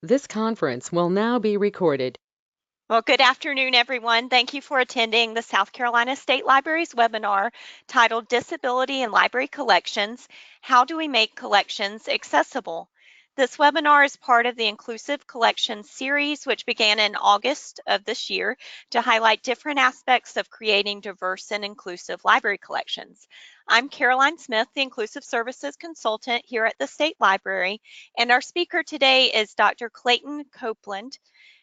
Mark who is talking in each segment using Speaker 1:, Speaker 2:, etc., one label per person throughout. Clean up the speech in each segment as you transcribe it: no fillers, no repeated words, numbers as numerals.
Speaker 1: This conference will now be recorded.
Speaker 2: Well, good afternoon, everyone. Thank you for attending the South Carolina State Library's webinar titled Disability and Library Collections, How Do We Make Collections Accessible? This webinar is part of the Inclusive Collections series, which began in August of this year to highlight different aspects of creating diverse and inclusive library collections. I'm Caroline Smith, the Inclusive Services Consultant here at the State Library, and our speaker today is Dr. Clayton Copeland.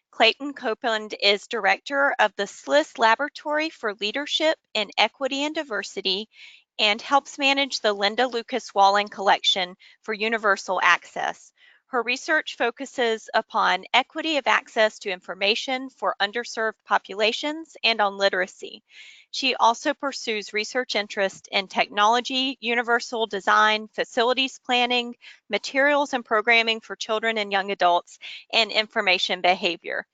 Speaker 2: Clayton Copeland is director of the SLIS Laboratory for Leadership in Equity and Diversity and helps manage the Linda Lucas Wallen Collection for Universal Access. Her research focuses upon equity of access to information for underserved populations and on literacy. She also pursues research interest in technology, universal design, facilities planning, materials and programming for children and young adults, and information behavior.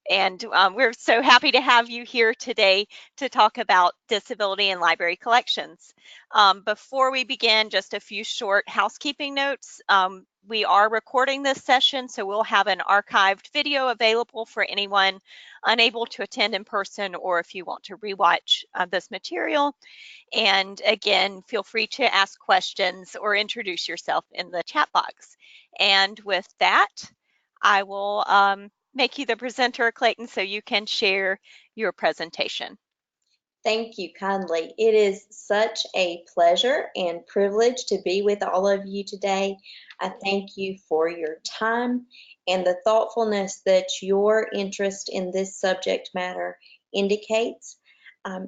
Speaker 2: And we're so happy to have you here today to talk about disability and library collections. Before we begin, just a few short housekeeping notes. We are recording this session, so we'll have an archived video available for anyone unable to attend in person or if you want to rewatch this material. And again, feel free to ask questions or introduce yourself in the chat box. And with that, I will make you the presenter, Clayton, so you can share your presentation.
Speaker 3: Thank you kindly. It is such a pleasure and privilege to be with all of you today. I thank you for your time and the thoughtfulness that your interest in this subject matter indicates.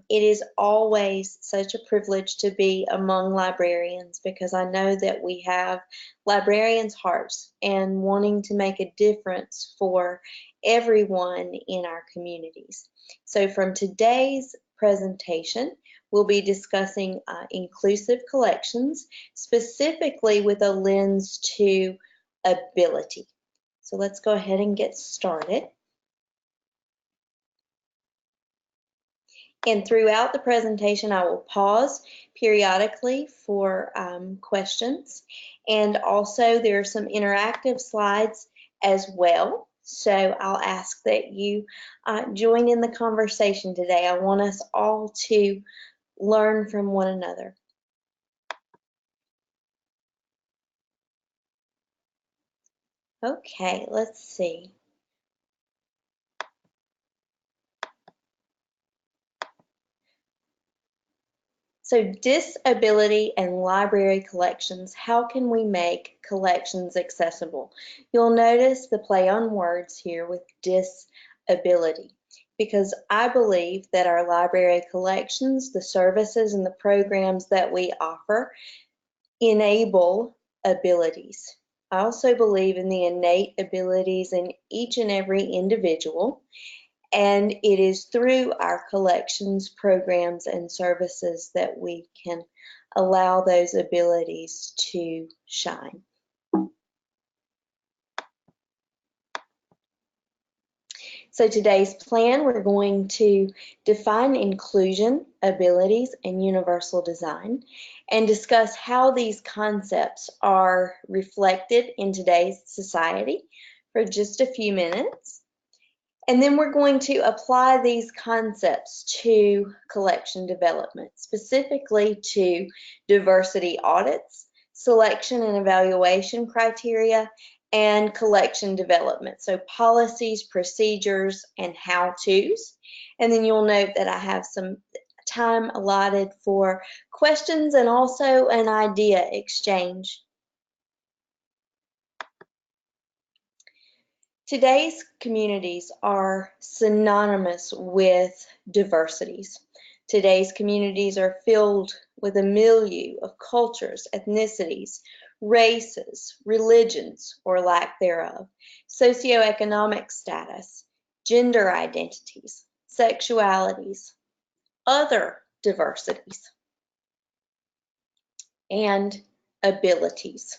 Speaker 3: It is always such a privilege to be among librarians because I know that we have librarians' hearts and wanting to make a difference for everyone in our communities. So from today's presentation, we'll be discussing inclusive collections, specifically with a lens to ability. So let's go ahead and get started. And throughout the presentation, I will pause periodically for questions. And also there are some interactive slides as well. So I'll ask that you join in the conversation today. I want us all to learn from one another. Okay, let's see. So disability and library collections, how can we make collections accessible? You'll notice the play on words here with disability, because I believe that our library collections, the services and the programs that we offer enable abilities. I also believe in the innate abilities in each and every individual. And it is through our collections, programs, and services that we can allow those abilities to shine. So today's plan, we're going to define inclusion, abilities, and universal design, and discuss how these concepts are reflected in today's society for just a few minutes. And then we're going to apply these concepts to collection development, specifically to diversity audits, selection and evaluation criteria, and collection development. So policies, procedures, and how-tos. And then you'll note that I have some time allotted for questions and also an idea exchange. Today's communities are synonymous with diversities. Today's communities are filled with a milieu of cultures, ethnicities, races, religions, or lack thereof, socioeconomic status, gender identities, sexualities, other diversities, and abilities.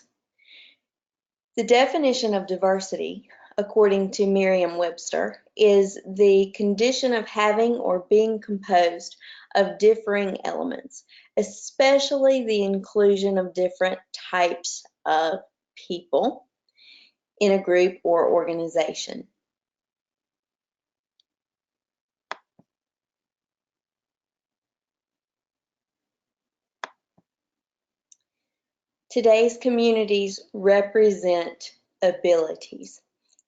Speaker 3: The definition of diversity, according to Merriam-Webster, is the condition of having or being composed of differing elements, especially the inclusion of different types of people. in a group or organization. Today's communities represent abilities.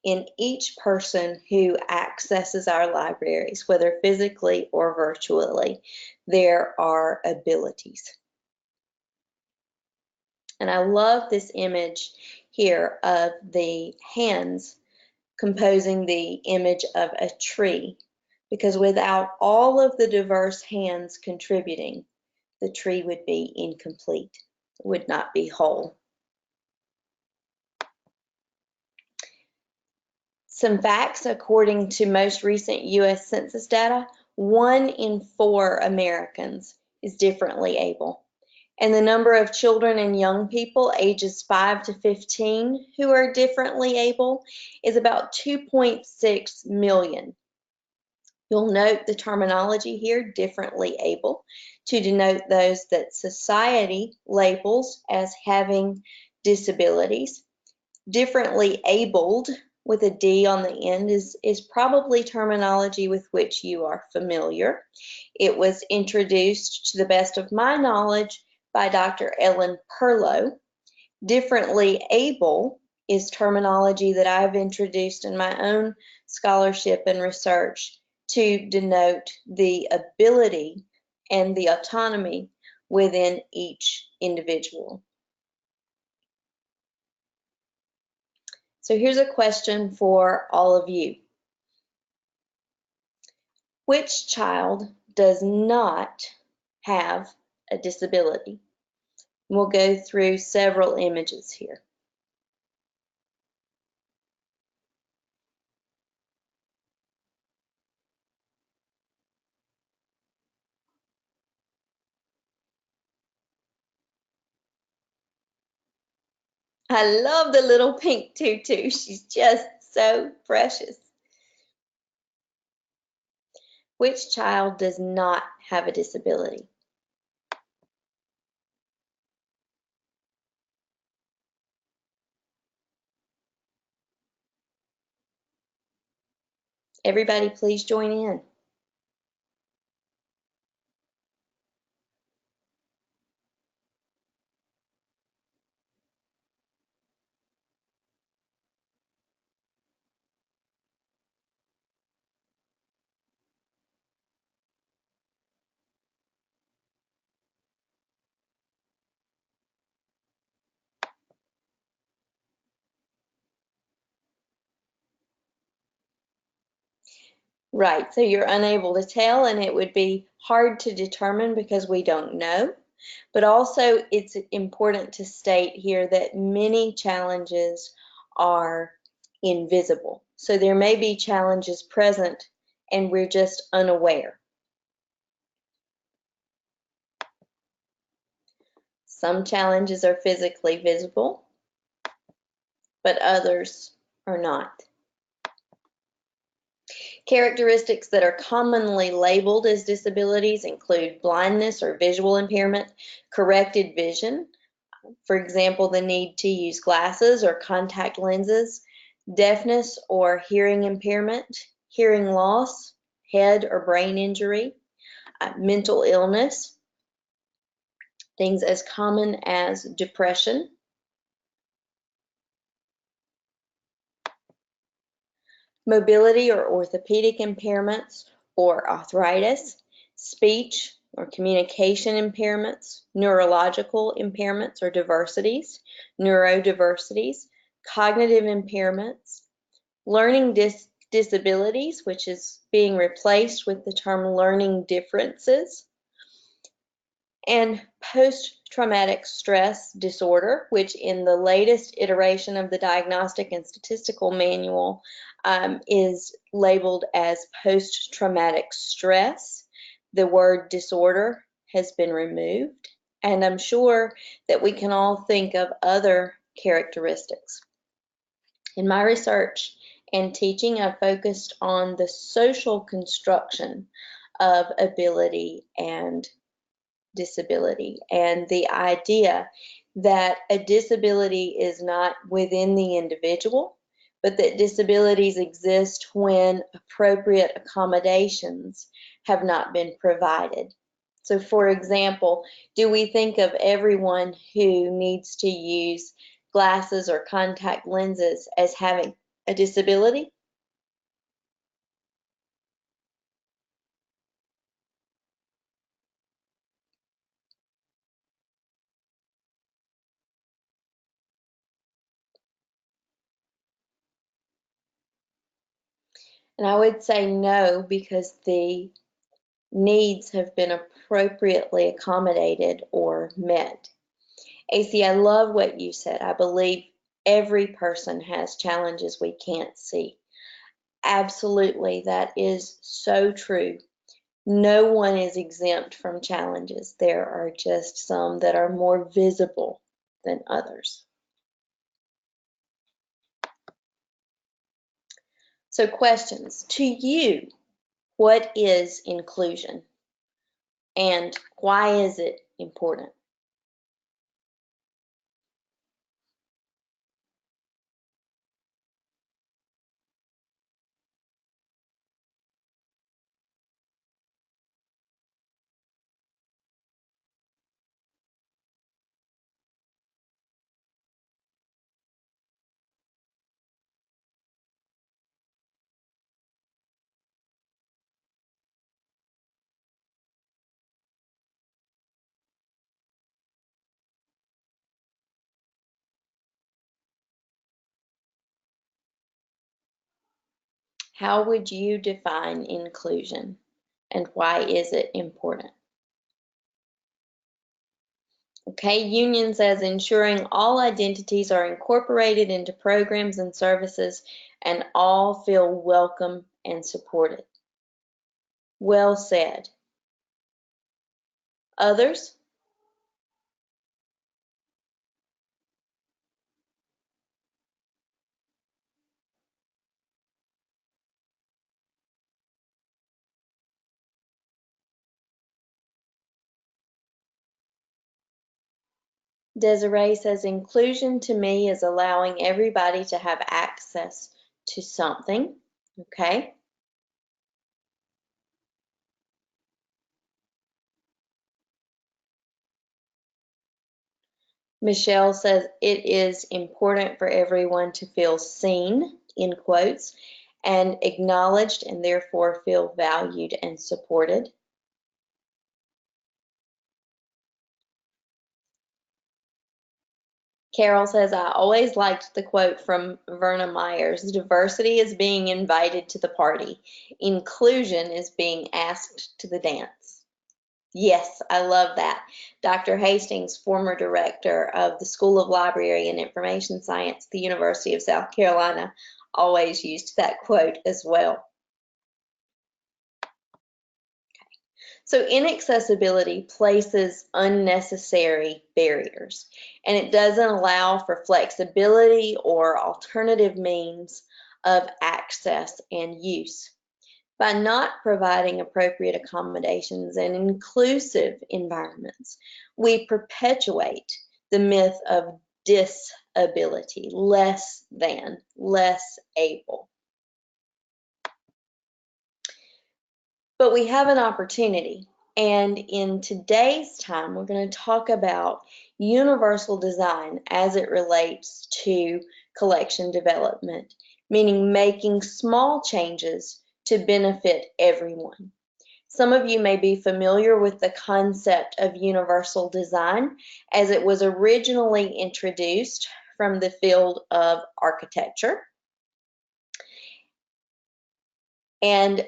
Speaker 3: In each person who accesses our libraries, whether physically or virtually, there are abilities. And I love this image here of the hands composing the image of a tree, because without all of the diverse hands contributing, the tree would be incomplete, would not be whole. Some facts according to most recent U.S. Census data: 1 in 4 Americans is differently able. And the number of children and young people ages 5 to 15 who are differently able is about 2.6 million. You'll note the terminology here, differently able, to denote those that society labels as having disabilities. Differently abled with a D on the end is probably terminology with which you are familiar. It was introduced, to the best of my knowledge, by Dr. Ellen Perlow. Differently able is terminology that I've introduced in my own scholarship and research to denote the ability and the autonomy within each individual. So here's a question for all of you. Which child does not have a disability? We'll go through several images here. I love the little pink tutu. She's just so precious. Which child does not have a disability? Everybody, please join in. Right, so you're unable to tell, and it would be hard to determine because we don't know. But also, it's important to state here that many challenges are invisible. So there may be challenges present and we're just unaware. Some challenges are physically visible, but others are not. Characteristics that are commonly labeled as disabilities include blindness or visual impairment, corrected vision, for example, the need to use glasses or contact lenses, deafness or hearing impairment, hearing loss, head or brain injury, mental illness, things as common as depression, mobility or orthopedic impairments or arthritis, speech or communication impairments, neurological impairments or diversities, neurodiversities, cognitive impairments, learning disabilities, which is being replaced with the term learning differences, and post-traumatic stress disorder, which in the latest iteration of the Diagnostic and Statistical Manual is labeled as post-traumatic stress. The word disorder has been removed, and I'm sure that we can all think of other characteristics. In my research and teaching, I focused on the social construction of ability and disability, and the idea that a disability is not within the individual, but that disabilities exist when appropriate accommodations have not been provided. So for example, do we think of everyone who needs to use glasses or contact lenses as having a disability? And I would say no, because the needs have been appropriately accommodated or met. AC, I love what you said. I believe every person has challenges we can't see. Absolutely, that is so true. No one is exempt from challenges. There are just some that are more visible than others. So questions. To you, what is inclusion? And why is it important? How would you define inclusion, and why is it important? Okay, union says ensuring all identities are incorporated into programs and services and all feel welcome and supported. Well said. Others? Desiree says inclusion to me is allowing everybody to have access to something. Okay. Michelle says it is important for everyone to feel seen, in quotes, and acknowledged, and therefore feel valued and supported. Carol says, I always liked the quote from Verna Myers, diversity is being invited to the party. Inclusion is being asked to the dance. Yes, I love that. Dr. Hastings, former director of the School of Library and Information Science at the University of South Carolina, always used that quote as well. So inaccessibility places unnecessary barriers, and it doesn't allow for flexibility or alternative means of access and use. By not providing appropriate accommodations and inclusive environments, we perpetuate the myth of disability, less than, less able. But we have an opportunity, and in today's time, we're going to talk about universal design as it relates to collection development, meaning making small changes to benefit everyone. Some of you may be familiar with the concept of universal design as it was originally introduced from the field of architecture. And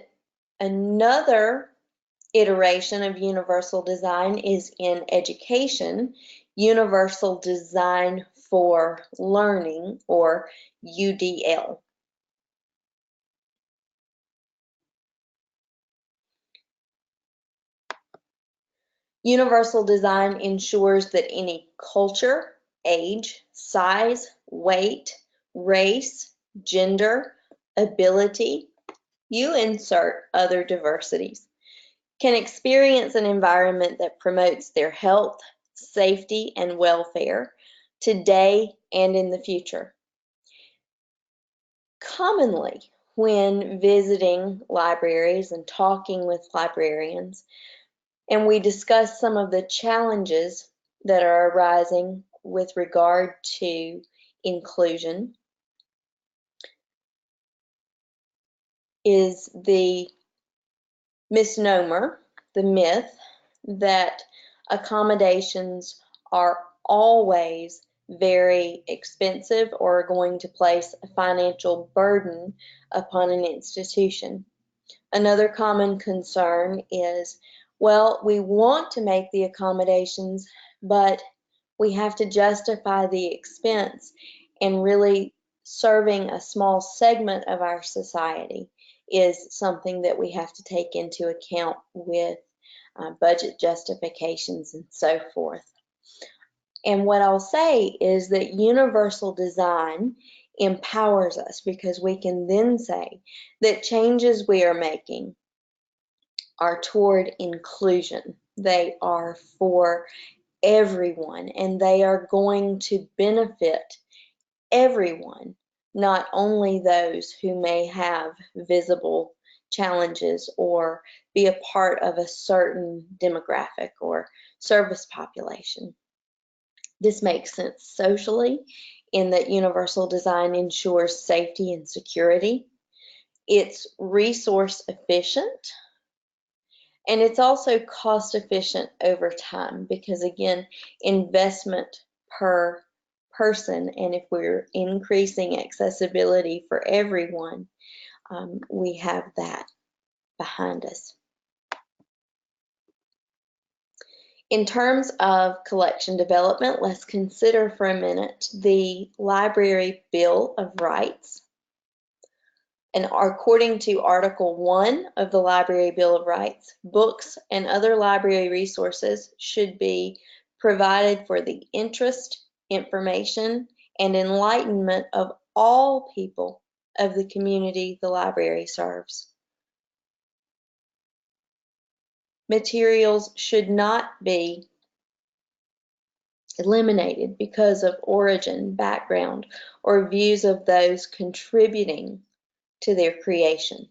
Speaker 3: another iteration of universal design is in education, universal design for learning, or UDL. Universal design ensures that any culture, age, size, weight, race, gender, ability, you insert other diversities, can experience an environment that promotes their health, safety, and welfare today and in the future. Commonly, when visiting libraries and talking with librarians, and we discuss some of the challenges that are arising with regard to inclusion, is the misnomer, the myth, that accommodations are always very expensive or are going to place a financial burden upon an institution. Another common concern is, well, we want to make the accommodations, but we have to justify the expense, and really serving a small segment of our society is something that we have to take into account with budget justifications and so forth. And what I'll say is that universal design empowers us, because we can then say that changes we are making are toward inclusion. They are for everyone, and they are going to benefit everyone, not only those who may have visible challenges or be a part of a certain demographic or service population. This makes sense socially in that universal design ensures safety and security. It's resource efficient, and it's also cost efficient over time, because again, investment per person, and if we're increasing accessibility for everyone, we have that behind us. In terms of collection development, let's consider for a minute the Library Bill of Rights. And according to Article 1 of the Library Bill of Rights, books and other library resources should be provided for the interest, information, and enlightenment of all people of the community the library serves. Materials should not be eliminated because of origin, background, or views of those contributing to their creation.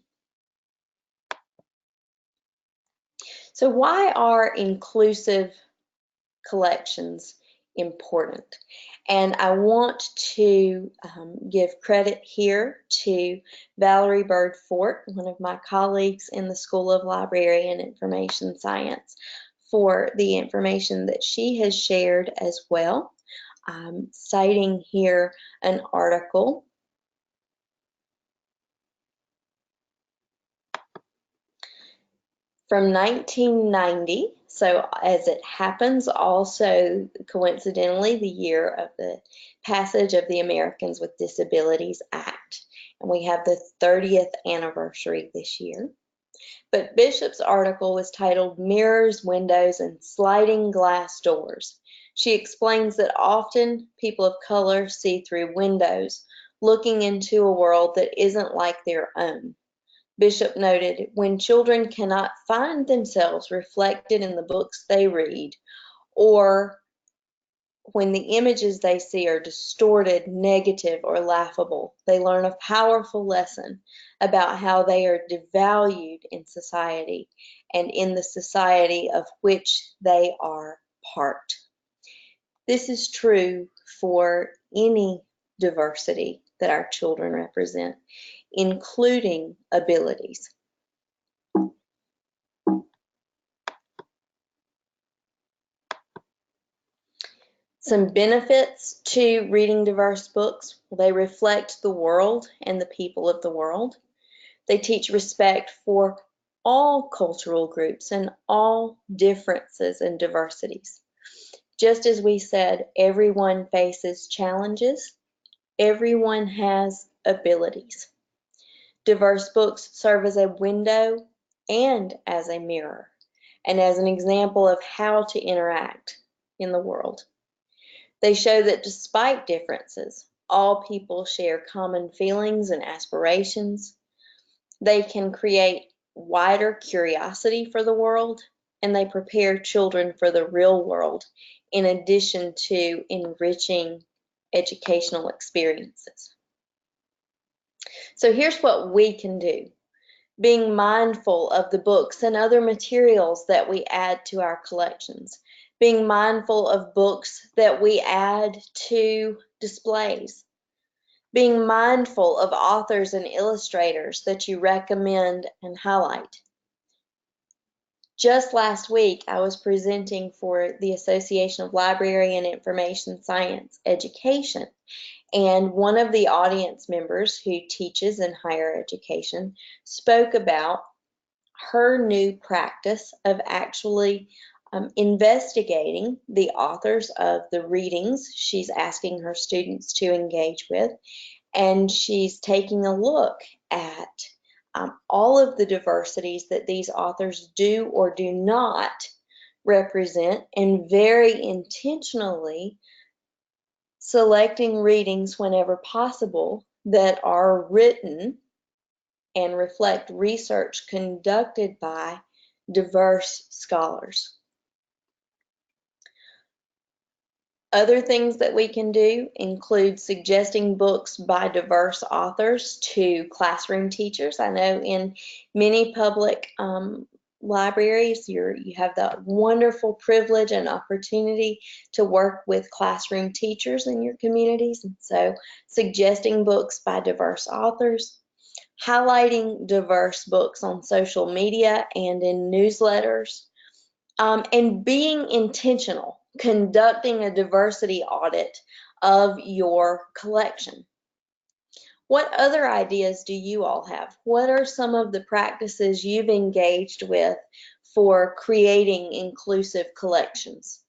Speaker 3: So why are inclusive collections important? And I want to give credit here to Valerie Bird Fort, one of my colleagues in the School of Library and Information Science, for the information that she has shared as well. Citing here an article from 1990, so as it happens, also coincidentally the year of the passage of the Americans with Disabilities Act, and we have the 30th anniversary this year. But Bishop's article was titled "Mirrors, Windows, and Sliding Glass Doors." She explains that often people of color see through windows, looking into a world that isn't like their own. Bishop noted, when children cannot find themselves reflected in the books they read, or when the images they see are distorted, negative, or laughable, they learn a powerful lesson about how they are devalued in society and in the society of which they are part. This is true for any diversity that our children represent, including abilities. Some benefits to reading diverse books: they reflect the world and the people of the world. They teach respect for all cultural groups and all differences and diversities. Just as we said, everyone faces challenges, everyone has abilities. Diverse books serve as a window and as a mirror, and as an example of how to interact in the world. They show that despite differences, all people share common feelings and aspirations. They can create wider curiosity for the world, and they prepare children for the real world, in addition to enriching educational experiences. So here's what we can do. Being mindful of the books and other materials that we add to our collections. Being mindful of books that we add to displays. Being mindful of authors and illustrators that you recommend and highlight. Just last week, I was presenting for the Association of Library and Information Science Education, and one of the audience members who teaches in higher education spoke about her new practice of actually investigating the authors of the readings she's asking her students to engage with, and she's taking a look at all of the diversities that these authors do or do not represent, and very intentionally selecting readings whenever possible that are written and reflect research conducted by diverse scholars. Other things that we can do include suggesting books by diverse authors to classroom teachers. I know in many public libraries, you have the wonderful privilege and opportunity to work with classroom teachers in your communities. And so suggesting books by diverse authors, highlighting diverse books on social media and in newsletters, and being intentional, conducting a diversity audit of your collection. What other ideas do you all have? What are some of the practices you've engaged with for creating inclusive collections?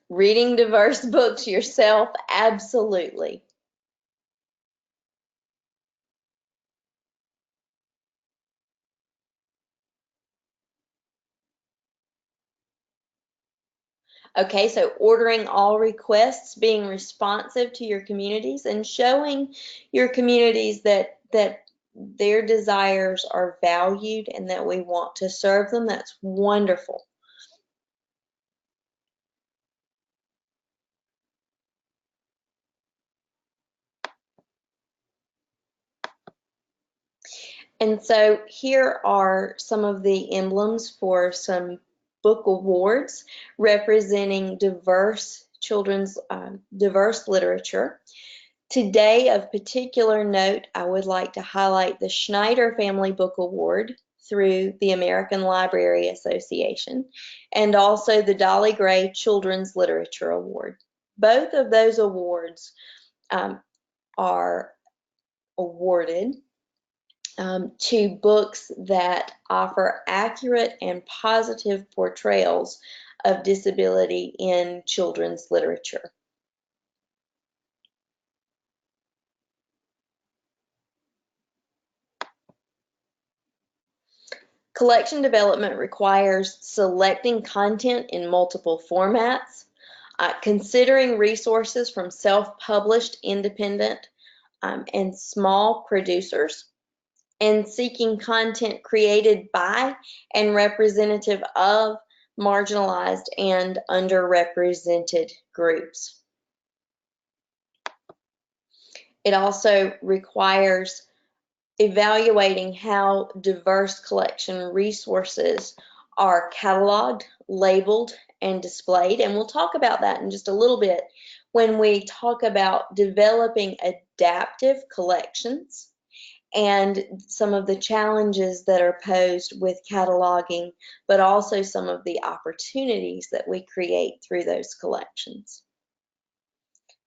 Speaker 3: Reading diverse books yourself, absolutely. Okay, so ordering all requests, being responsive to your communities, and showing your communities that their desires are valued and that we want to serve them. That's wonderful. And so here are some of the emblems for some book awards representing diverse children's diverse literature. Today, of particular note, I would like to highlight the Schneider Family Book Award through the American Library Association, and also the Dolly Gray Children's Literature Award. Both of those awards are awarded to books that offer accurate and positive portrayals of disability in children's literature. Collection development requires selecting content in multiple formats, considering resources from self-published, independent, and small producers, and seeking content created by and representative of marginalized and underrepresented groups. It also requires evaluating how diverse collection resources are cataloged, labeled, and displayed. And we'll talk about that in just a little bit when we talk about developing adaptive collections and some of the challenges that are posed with cataloging, but also some of the opportunities that we create through those collections.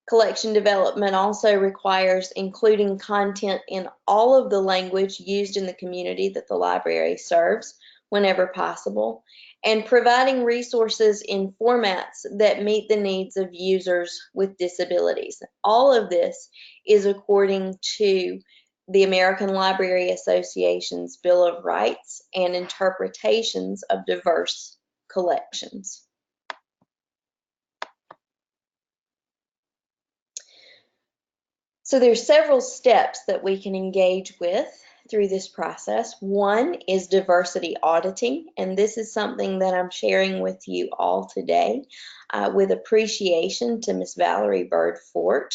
Speaker 3: Collection development also requires including content in all of the language used in the community that the library serves whenever possible, and providing resources in formats that meet the needs of users with disabilities. All of this is according to the American Library Association's Bill of Rights and interpretations of diverse collections. So there's several steps that we can engage with through this process. One is diversity auditing, and this is something that I'm sharing with you all today with appreciation to Miss Valerie Bird Fort,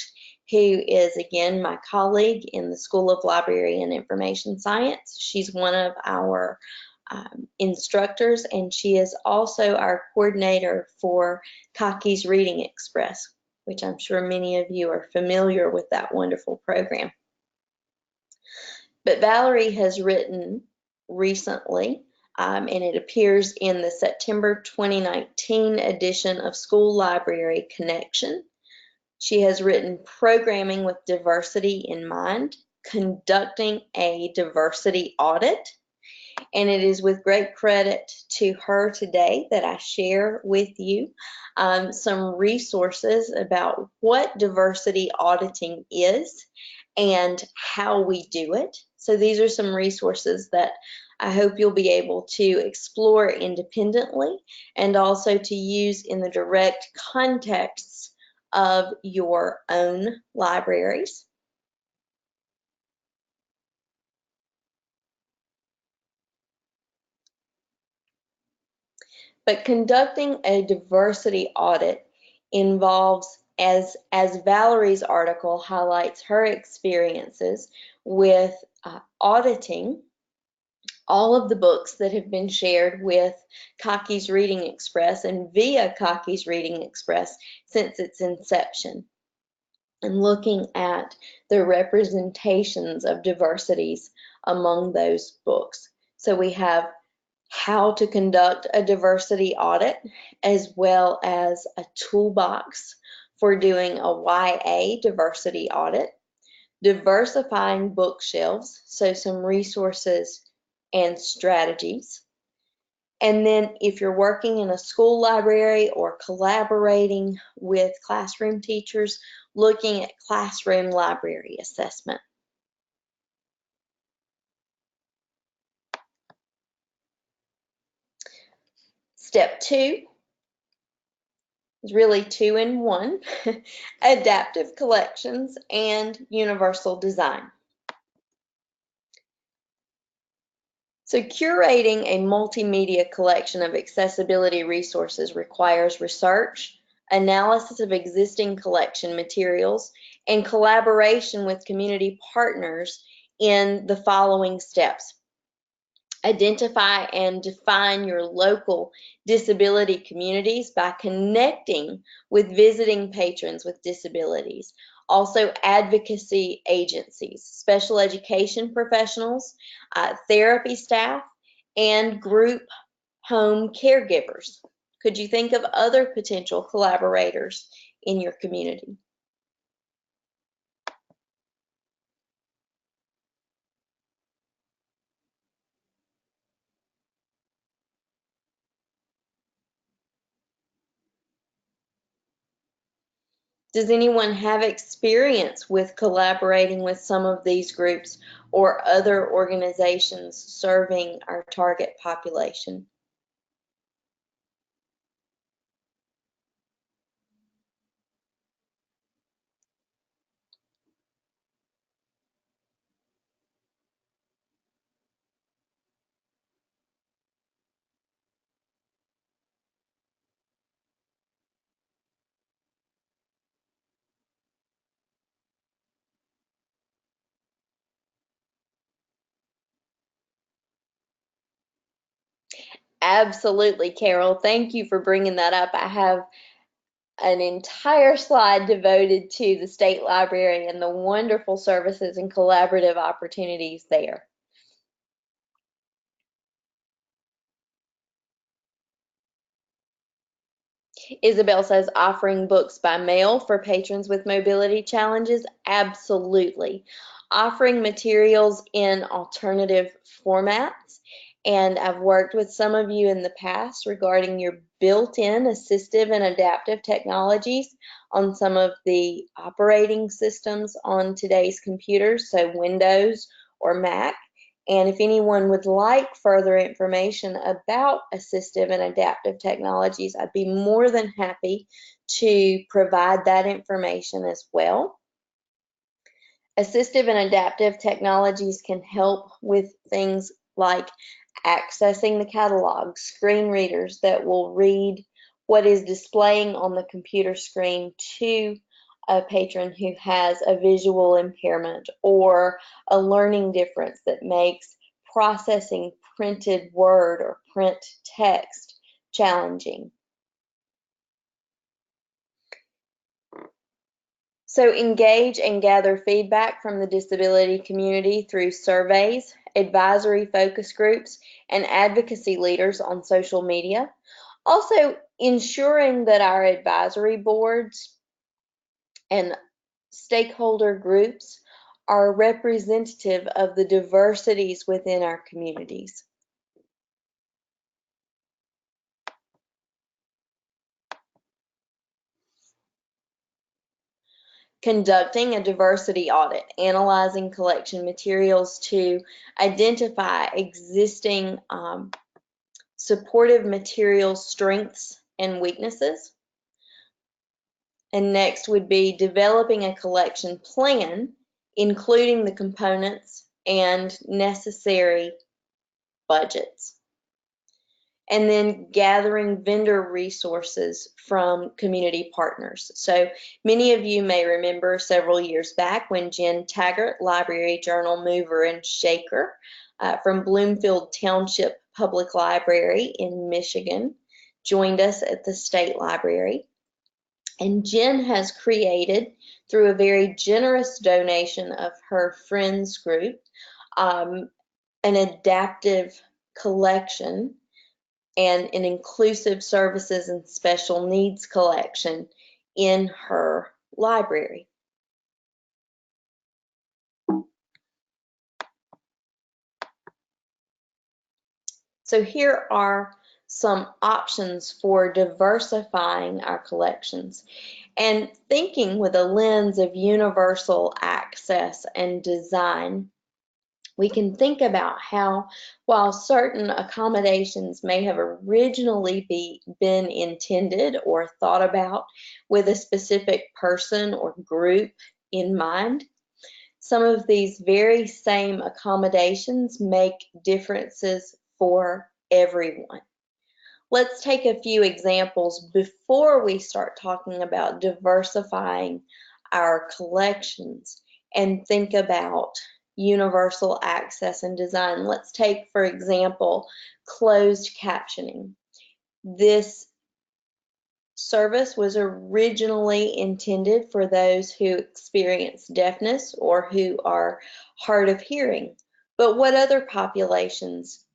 Speaker 3: who is, again, my colleague in the School of Library and Information Science. She's one of our instructors, and she is also our coordinator for Cocky's Reading Express, which I'm sure many of you are familiar with that wonderful program. But Valerie has written recently, and it appears in the September 2019 edition of School Library Connection. She has written Programming with Diversity in Mind, Conducting a Diversity Audit, and it is with great credit to her today that I share with you some resources about what diversity auditing is and how we do it. So these are some resources that I hope you'll be able to explore independently and also to use in the direct contexts of your own libraries. But conducting a diversity audit involves, as Valerie's article highlights her experiences with auditing all of the books that have been shared with Cocky's Reading Express and via Cocky's Reading Express since its inception, and looking at the representations of diversities among those books. So we have how to conduct a diversity audit, as well as a toolbox for doing a YA diversity audit, diversifying bookshelves, so some resources and strategies. And then if you're working in a school library or collaborating with classroom teachers, looking at classroom library assessment. Step 2 is really 2 in 1, adaptive collections and universal design. So curating a multimedia collection of accessibility resources requires research, analysis of existing collection materials, and collaboration with community partners in the following steps. Identify and define your local disability communities by connecting with visiting patrons with disabilities. Also, advocacy agencies, special education professionals, therapy staff, and group home caregivers. Could you think of other potential collaborators in your community? Does anyone have experience with collaborating with some of these groups or other organizations serving our target population? Absolutely, Carol. Thank you for bringing that up. I have an entire slide devoted to the state library and the wonderful services and collaborative opportunities there. Isabel says, offering books by mail for patrons with mobility challenges? Absolutely. Offering materials in alternative formats. And I've worked with some of you in the past regarding your built-in assistive and adaptive technologies on some of the operating systems on today's computers, so Windows or Mac. And if anyone would like further information about assistive and adaptive technologies, I'd be more than happy to provide that information as well. Assistive and adaptive technologies can help with things like accessing the catalog, screen readers that will read what is displaying on the computer screen to a patron who has a visual impairment or a learning difference that makes processing printed word or print text challenging. So engage and gather feedback from the disability community through surveys, advisory focus groups, and advocacy leaders on social media. Also, ensuring that our advisory boards and stakeholder groups are representative of the diversities within our communities. Conducting a diversity audit, analyzing collection materials to identify existing supportive material strengths and weaknesses. And next would be developing a collection plan, including the components and necessary budgets. And then gathering vendor resources from community partners. So many of you may remember several years back when Jen Taggart, library journal mover and shaker from Bloomfield Township Public Library in Michigan, joined us at the State Library. And Jen has created, through a very generous donation of her friends group, an adaptive collection and an inclusive services and special needs collection in her library. So here are some options for diversifying our collections and thinking with a lens of universal access and design. We can think about how, while certain accommodations may have originally been intended or thought about with a specific person or group in mind, some of these very same accommodations make differences for everyone. Let's take a few examples before we start talking about diversifying our collections and think about universal access and design. Let's take, for example, closed captioning. This service was originally intended for those who experience deafness or who are hard of hearing. But what other populations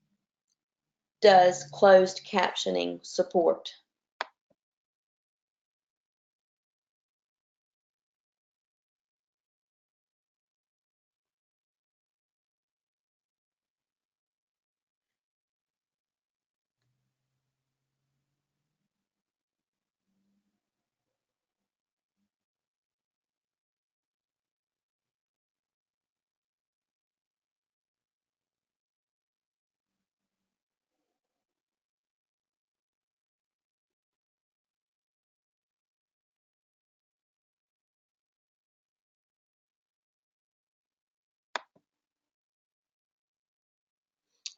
Speaker 3: does closed captioning support?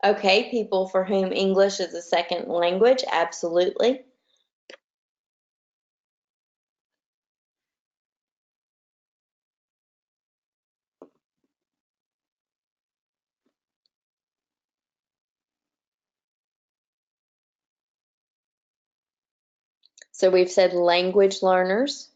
Speaker 3: Okay, people for whom English is a second language, absolutely. So we've said language learners.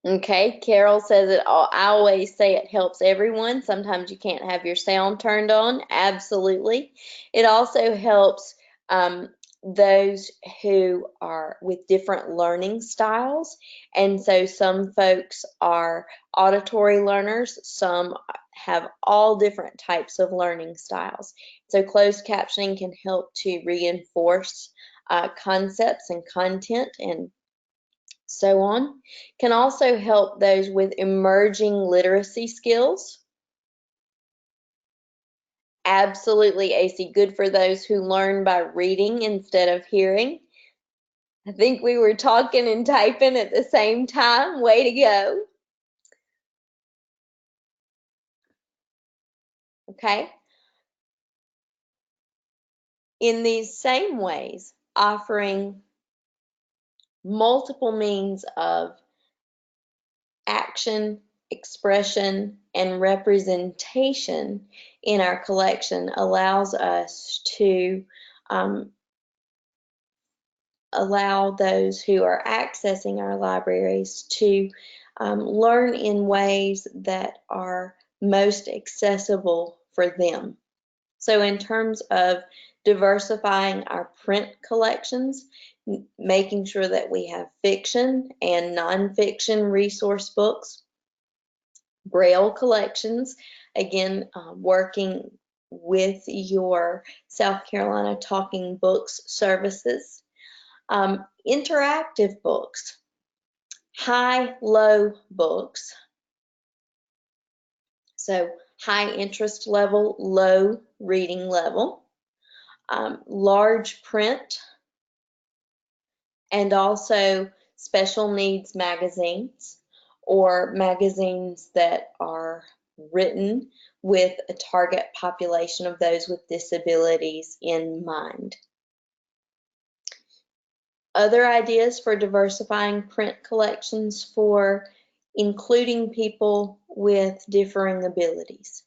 Speaker 3: Okay, Carol says I always say it helps everyone. Sometimes you can't have your sound turned on. Absolutely. It also helps those who are with different learning styles. And so some folks are auditory learners, some have all different types of learning styles. So closed captioning can help to reinforce concepts and content and so on. Can also help those with emerging literacy skills. Absolutely, AC, good for those who learn by reading instead of hearing. I think we were talking and typing at the same time. Way to go. Okay. In these same ways, offering multiple means of action, expression, and representation in our collection allows us to allow those who are accessing our libraries to learn in ways that are most accessible for them. So in terms of diversifying our print collections, making sure that we have fiction and nonfiction resource books, Braille collections, again, working with your South Carolina Talking Books services, interactive books, high-low books, so high interest level, low reading level, large print, and also special needs magazines or magazines that are written with a target population of those with disabilities in mind. Other ideas for diversifying print collections for including people with differing abilities.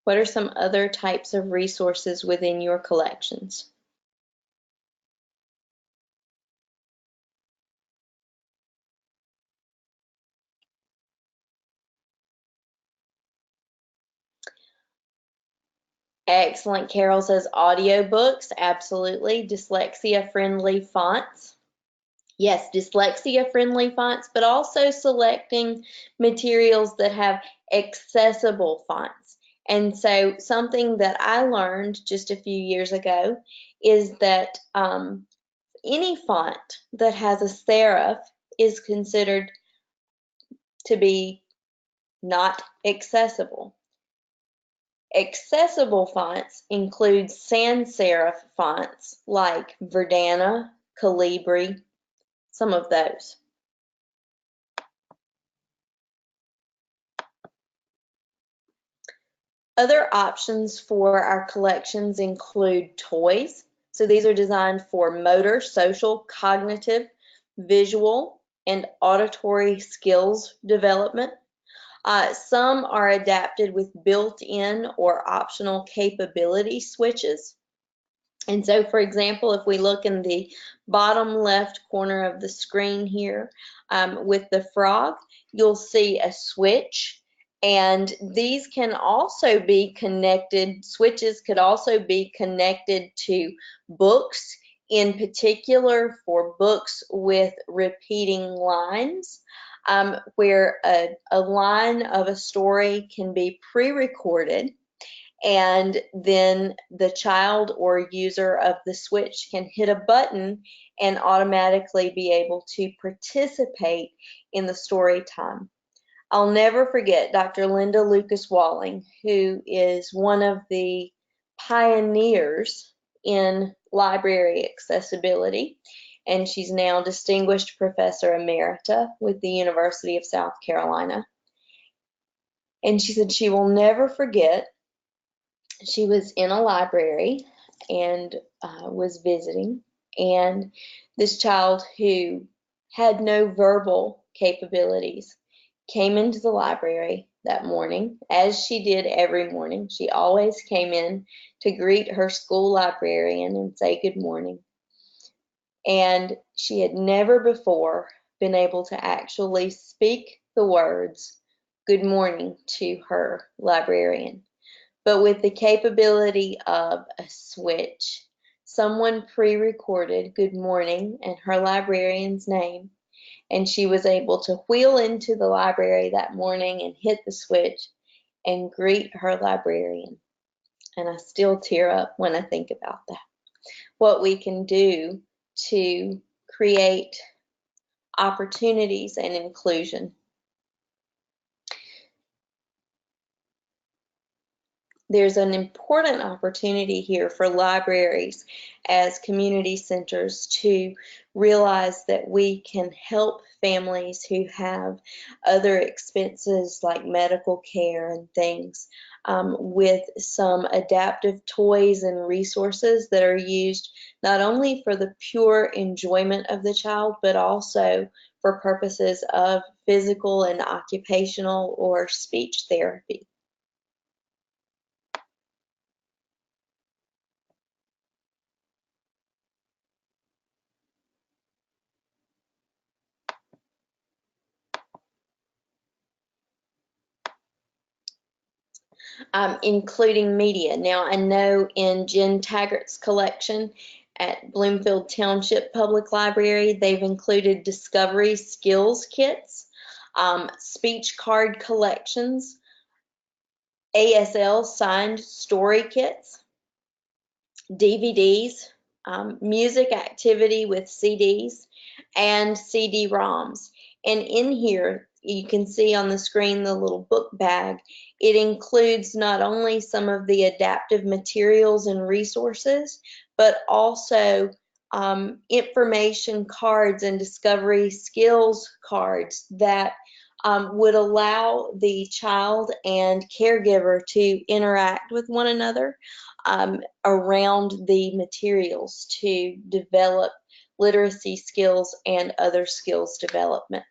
Speaker 3: What are some other types of resources within your collections? Excellent. Carol says audiobooks, absolutely. Dyslexia-friendly fonts. Yes, dyslexia-friendly fonts, but also selecting materials that have accessible fonts. And so something that I learned just a few years ago is that any font that has a serif is considered to be not accessible. Accessible fonts include sans serif fonts like Verdana, Calibri, some of those. Other options for our collections include toys. So these are designed for motor, social, cognitive, visual, and auditory skills development. Some are adapted with built-in or optional capability switches. And so, for example, if we look in the bottom left corner of the screen here with the frog, you'll see a switch. And these can also be connected, switches could also be connected to books, in particular for books with repeating lines. Where a line of a story can be pre-recorded, and then the child or user of the switch can hit a button and automatically be able to participate in the story time. I'll never forget Dr. Linda Lucas Walling, who is one of the pioneers in library accessibility, and she's now Distinguished Professor Emerita with the University of South Carolina. And she said she will never forget, she was in a library and was visiting, and this child who had no verbal capabilities came into the library that morning, as she did every morning. She always came in to greet her school librarian and say good morning. And she had never before been able to actually speak the words good morning to her librarian. But with the capability of a switch, someone pre-recorded good morning and her librarian's name, and she was able to wheel into the library that morning and hit the switch and greet her librarian. And I still tear up when I think about that. What we can do to create opportunities and inclusion. There's an important opportunity here for libraries as community centers to realize that we can help families who have other expenses like medical care and things with some adaptive toys and resources that are used not only for the pure enjoyment of the child, but also for purposes of physical and occupational or speech therapy. Including media. Now, I know in Jen Taggart's collection at Bloomfield Township Public Library, they've included discovery skills kits, speech card collections, ASL signed story kits, DVDs, music activity with CDs, and CD-ROMs. And in here, you can see on the screen the little book bag. It includes not only some of the adaptive materials and resources, but also information cards and discovery skills cards that would allow the child and caregiver to interact with one another around the materials to develop literacy skills and other skills development.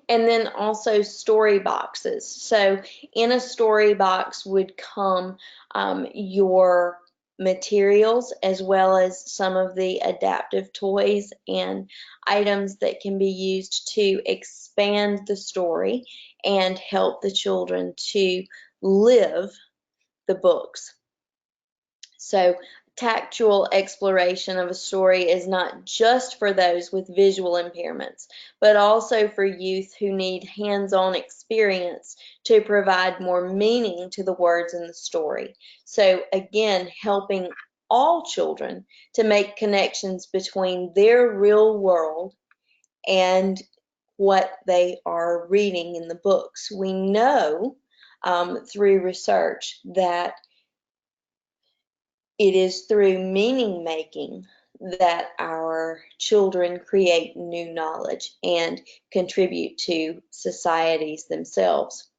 Speaker 3: And then also story boxes. So in a story box would come your materials as well as some of the adaptive toys and items that can be used to expand the story and help the children to live the books. So tactual exploration of a story is not just for those with visual impairments, but also for youth who need hands-on experience to provide more meaning to the words in the story. So again, helping all children to make connections between their real world and what they are reading in the books. We know through research that it is through meaning making that our children create new knowledge and contribute to societies themselves.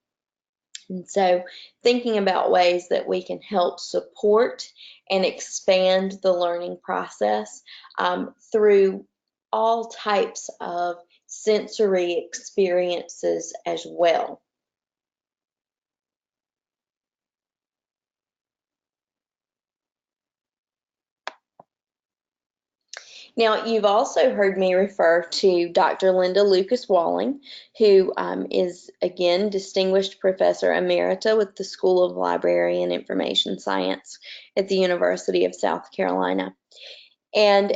Speaker 3: And so thinking about ways that we can help support and expand the learning process through all types of sensory experiences as well. Now, you've also heard me refer to Dr. Linda Lucas Walling, who is, again, Distinguished Professor Emerita with the School of Library and Information Science at the University of South Carolina. And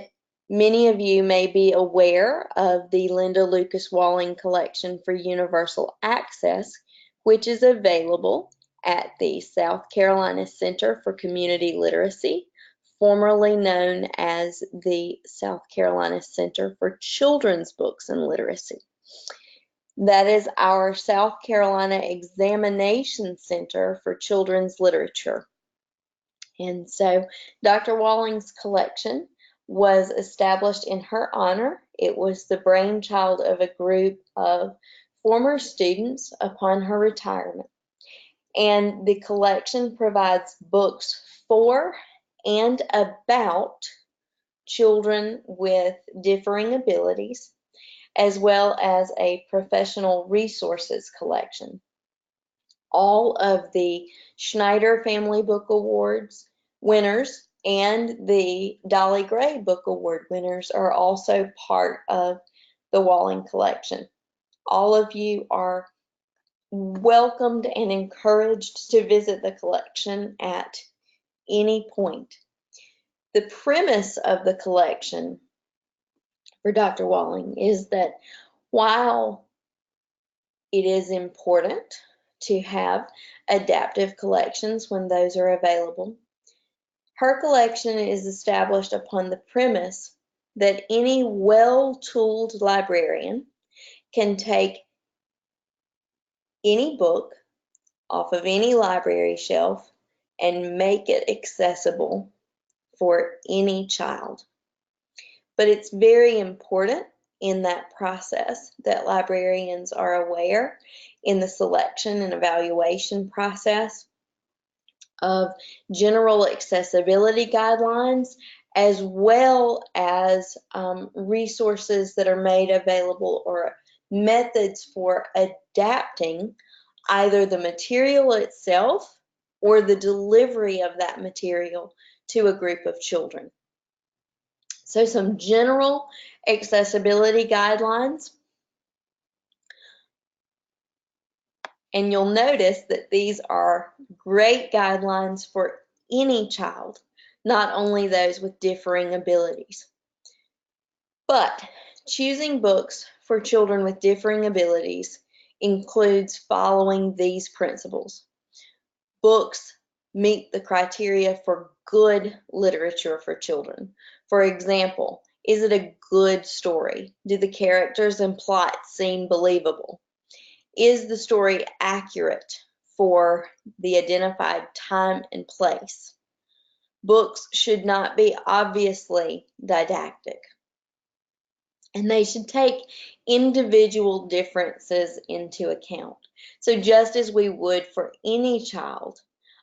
Speaker 3: many of you may be aware of the Linda Lucas Walling Collection for Universal Access, which is available at the South Carolina Center for Community Literacy, formerly known as the South Carolina Center for Children's Books and Literacy. That is our South Carolina Examination Center for Children's Literature. And so Dr. Walling's collection was established in her honor. It was the brainchild of a group of former students upon her retirement. And the collection provides books for and about children with differing abilities, as well as a professional resources collection. All of the Schneider Family Book Awards winners and the Dolly Gray Book Award winners are also part of the Walling collection. All of you are welcomed and encouraged to visit the collection at any point. The premise of the collection for Dr. Walling is that while it is important to have adaptive collections when those are available, her collection is established upon the premise that any well-tooled librarian can take any book off of any library shelf and make it accessible for any child. But it's very important in that process that librarians are aware in the selection and evaluation process of general accessibility guidelines, as well as resources that are made available or methods for adapting either the material itself or the delivery of that material to a group of children. So some general accessibility guidelines. And you'll notice that these are great guidelines for any child, not only those with differing abilities. But choosing books for children with differing abilities includes following these principles. Books meet the criteria for good literature for children. For example, is it a good story? Do the characters and plot seem believable? Is the story accurate for the identified time and place? Books should not be obviously didactic, and they should take individual differences into account. So just as we would for any child,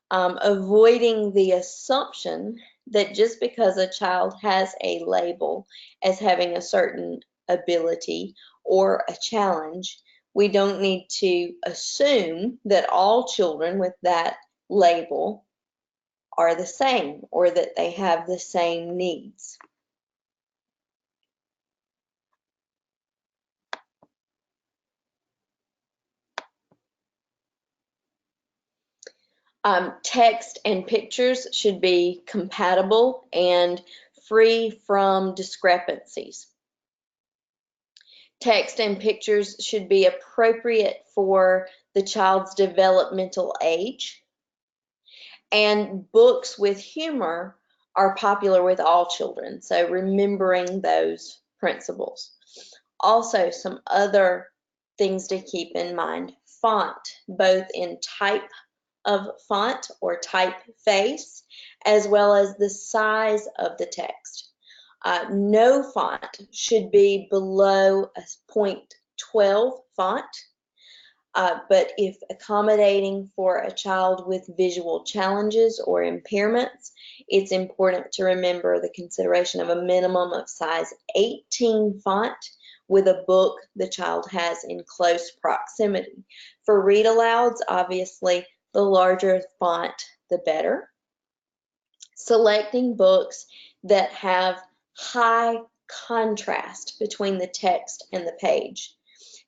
Speaker 3: avoiding the assumption that just because a child has a label as having a certain ability or a challenge, we don't need to assume that all children with that label are the same or that they have the same needs. Text and pictures should be compatible and free from discrepancies. Text and pictures should be appropriate for the child's developmental age. And books with humor are popular with all children, so remembering those principles. Also, some other things to keep in mind: font, both in type of font or typeface, as well as the size of the text. No font should be below a 0.12 font, but if accommodating for a child with visual challenges or impairments, it's important to remember the consideration of a minimum of size 18 font with a book the child has in close proximity. For read alouds, obviously, the larger font, the better. Selecting books that have high contrast between the text and the page.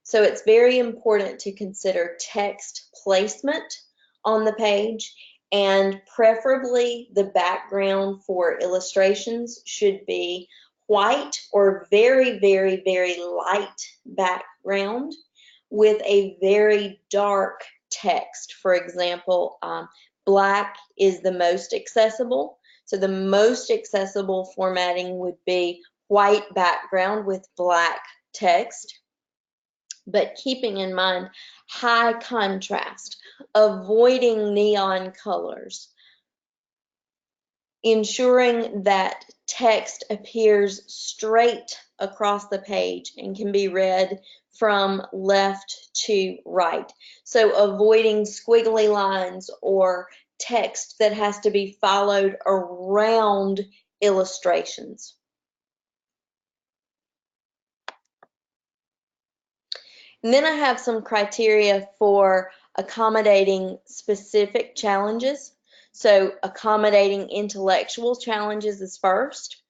Speaker 3: So it's very important to consider text placement on the page, and preferably the background for illustrations should be white or very, very, very light background with a very dark text. For example, black is the most accessible. So the most accessible formatting would be white background with black text, but keeping in mind high contrast, avoiding neon colors. ensuring that text appears straight across the page and can be read from left to right. So avoiding squiggly lines or text that has to be followed around illustrations. And then I have some criteria for accommodating specific challenges. So accommodating intellectual challenges is first.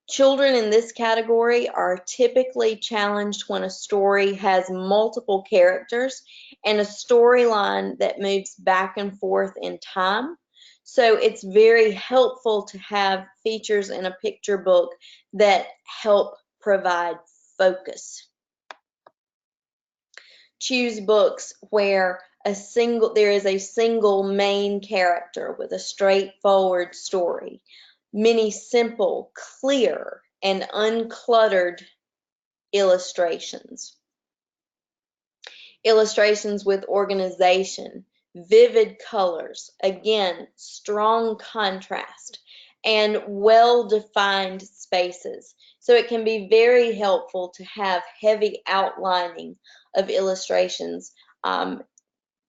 Speaker 3: Children in this category are typically challenged when a story has multiple characters and a storyline that moves back and forth in time. So it's very helpful to have features in a picture book that help provide focus. Choose books where there is a single main character with a straightforward story. Many simple, clear, and uncluttered illustrations. Illustrations with organization, vivid colors, again, strong contrast, and well-defined spaces. So it can be very helpful to have heavy outlining of illustrations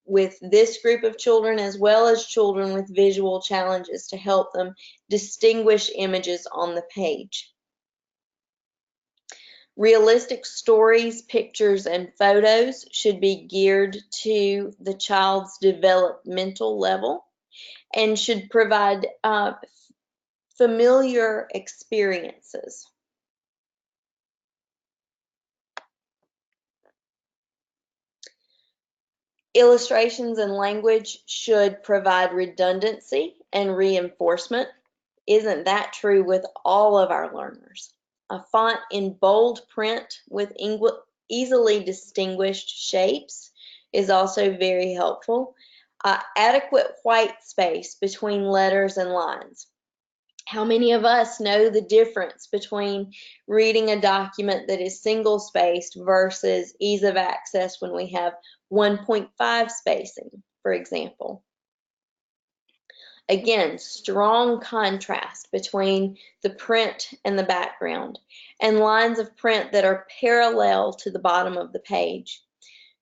Speaker 3: with this group of children, as well as children with visual challenges, to help them distinguish images on the page. Realistic stories, pictures, and photos should be geared to the child's developmental level and should provide familiar experiences. Illustrations and language should provide redundancy and reinforcement. Isn't that true with all of our learners? A font in bold print with easily distinguished shapes is also very helpful. Adequate white space between letters and lines. How many of us know the difference between reading a document that is single-spaced versus ease of access when we have 1.5 spacing, for example? Again, strong contrast between the print and the background, and lines of print that are parallel to the bottom of the page.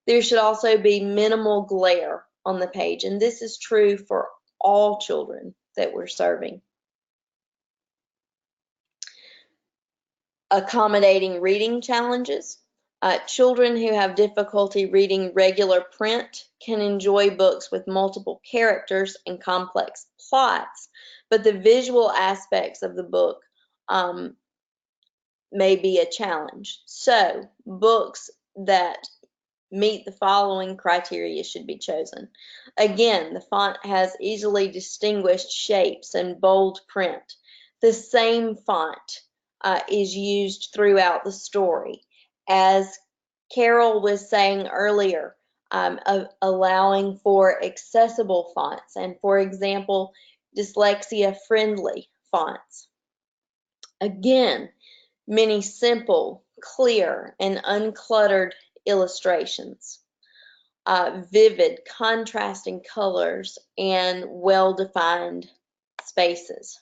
Speaker 3: There should also be minimal glare on the page, and this is true for all children that we're serving. Accommodating reading challenges. Children who have difficulty reading regular print can enjoy books with multiple characters and complex plots, but the visual aspects of the book may be a challenge. So, books that meet the following criteria should be chosen. Again, the font has easily distinguished shapes and bold print. The same font is used throughout the story. As Carol was saying earlier, allowing for accessible fonts and, for example, dyslexia-friendly fonts. Again, many simple, clear, and uncluttered illustrations. Vivid, contrasting colors, and well-defined spaces.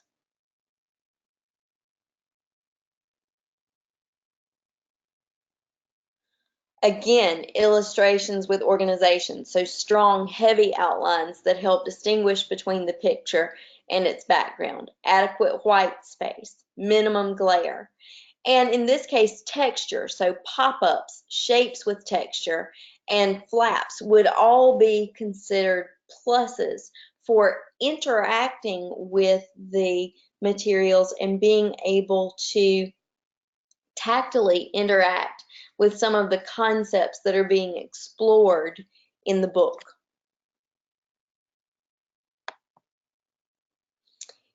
Speaker 3: Again, illustrations with organization, so strong, heavy outlines that help distinguish between the picture and its background, adequate white space, minimum glare, and in this case, texture, so pop-ups, shapes with texture, and flaps would all be considered pluses for interacting with the materials and being able to tactily interact with some of the concepts that are being explored in the book.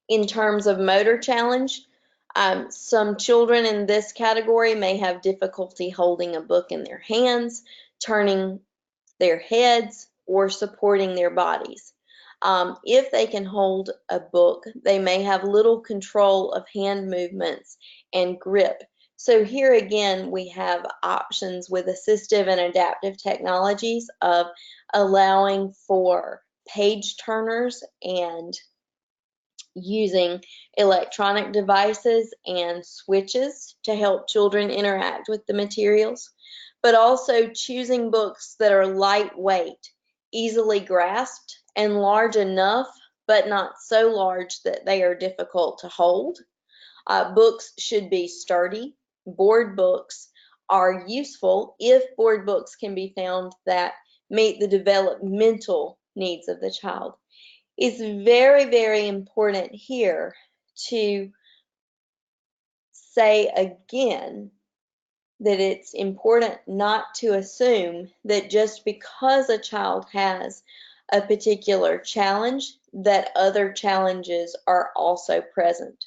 Speaker 3: In terms of motor challenge, some children in this category may have difficulty holding a book in their hands, turning their heads, or supporting their bodies. If they can hold a book, they may have little control of hand movements and grip. So here again, we have options with assistive and adaptive technologies of allowing for page turners and using electronic devices and switches to help children interact with the materials, but also choosing books that are lightweight, easily grasped, and large enough, but not so large that they are difficult to hold. Books should be sturdy. Board books are useful if board books can be found that meet the developmental needs of the child. It's very, very important here to say again that it's important not to assume that just because a child has a particular challenge, that other challenges are also present.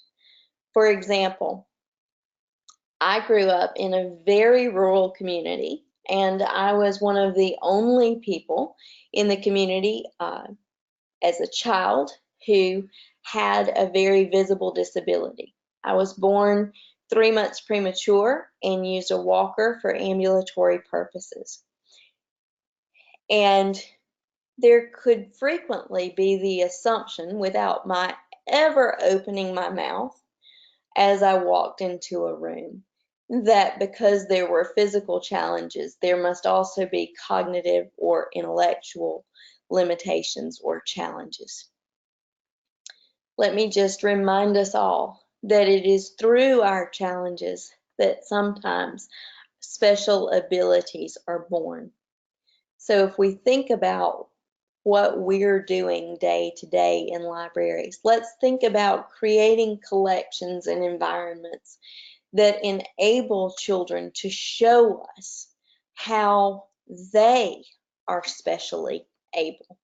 Speaker 3: For example, I grew up in a very rural community, and I was one of the only people in the community as a child who had a very visible disability. I was born 3 months premature and used a walker for ambulatory purposes. And there could frequently be the assumption, without my ever opening my mouth as I walked into a room, that because there were physical challenges, there must also be cognitive or intellectual limitations or challenges. Let me just remind us all that it is through our challenges that sometimes special abilities are born. So if we think about what we're doing day to day in libraries, let's think about creating collections and environments that enable children to show us how they are specially able.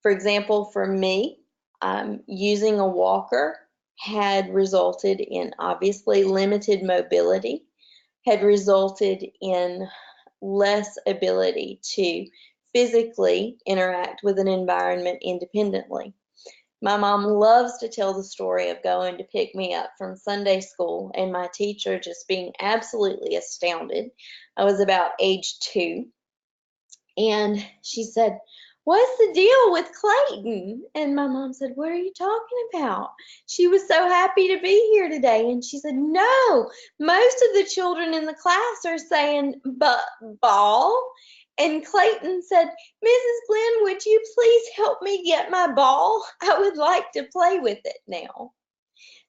Speaker 3: For example, for me, using a walker had resulted in obviously limited mobility, had resulted in less ability to physically interact with an environment independently. My mom loves to tell the story of going to pick me up from Sunday school and my teacher just being absolutely astounded. I was about age 2, and she said, "What's the deal with Clayton?" And my mom said, "What are you talking about? She was so happy to be here today." And she said, "No, most of the children in the class are saying ball." And Clayton said, "Mrs. Glenn, would you please help me get my ball? I would like to play with it now."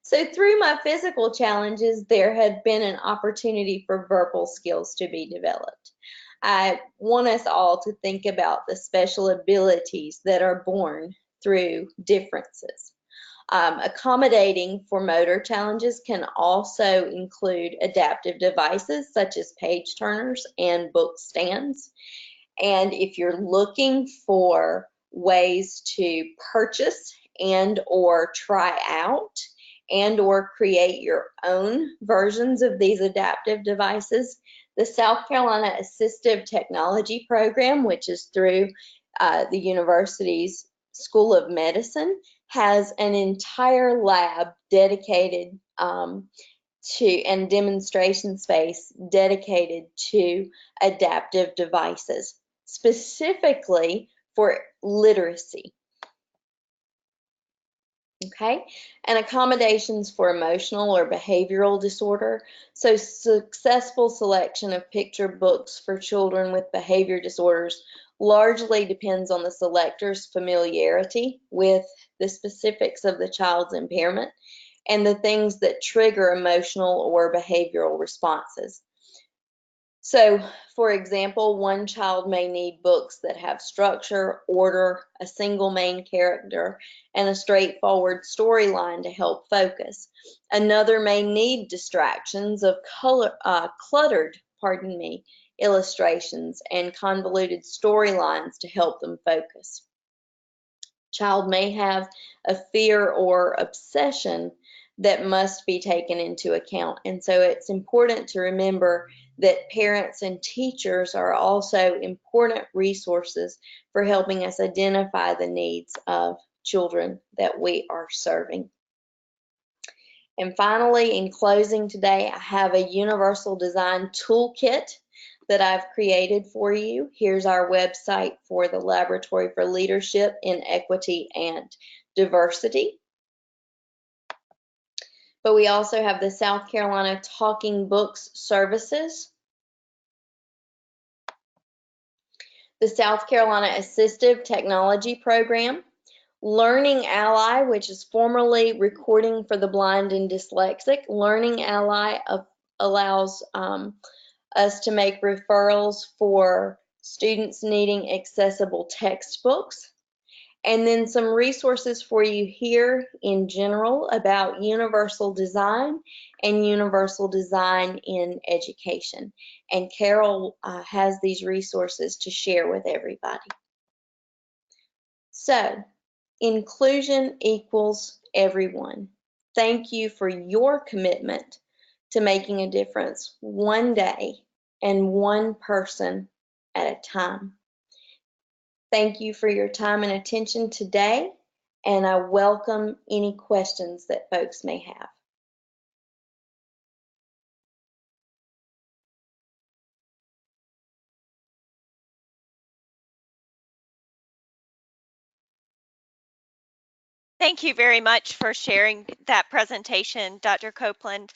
Speaker 3: So through my physical challenges, there had been an opportunity for verbal skills to be developed. I want us all to think about the special abilities that are born through differences. Accommodating for motor challenges can also include adaptive devices such as page turners and book stands. And if you're looking for ways to purchase and or try out and or create your own versions of these adaptive devices, the South Carolina Assistive Technology Program, which is through the university's School of Medicine, has an entire lab dedicated to and demonstration space dedicated to adaptive devices, specifically for literacy. Okay, and accommodations for emotional or behavioral disorder. So successful selection of picture books for children with behavior disorders largely depends on the selector's familiarity with the specifics of the child's impairment and the things that trigger emotional or behavioral responses. So, for example, one child may need books that have structure, order, a single main character, and a straightforward storyline to help focus. Another may need distractions of cluttered, illustrations and convoluted storylines to help them focus. Child may have a fear or obsession that must be taken into account. And so it's important to remember that parents and teachers are also important resources for helping us identify the needs of children that we are serving. And finally, in closing today, I have a universal design toolkit that I've created for you. Here's our website for the Laboratory for Leadership in Equity and Diversity. but we also have the South Carolina Talking Books Services, the South Carolina Assistive Technology Program, Learning Ally, which is formerly Recording for the Blind and Dyslexic. Learning Ally allows us to make referrals for students needing accessible textbooks. And then some resources for you here in general about universal design and universal design in education. And Carol has these resources to share with everybody. So, inclusion equals everyone. Thank you for your commitment to making a difference one day and one person at a time. Thank you for your time and attention today, and I welcome any questions that folks may have.
Speaker 2: Thank you very much for sharing that presentation, Dr. Copeland.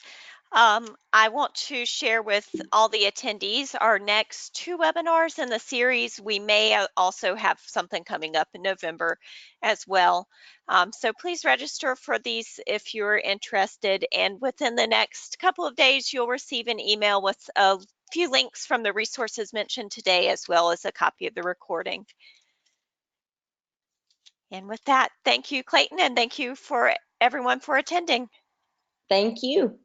Speaker 2: I want to share with all the attendees our next 2 webinars in the series. We may also have something coming up in November as well. So please register for these if you're interested. And within the next couple of days, you'll receive an email with a few links from the resources mentioned today, as well as a copy of the recording. And with that, thank you, Clayton, and thank you for everyone for attending.
Speaker 3: Thank you.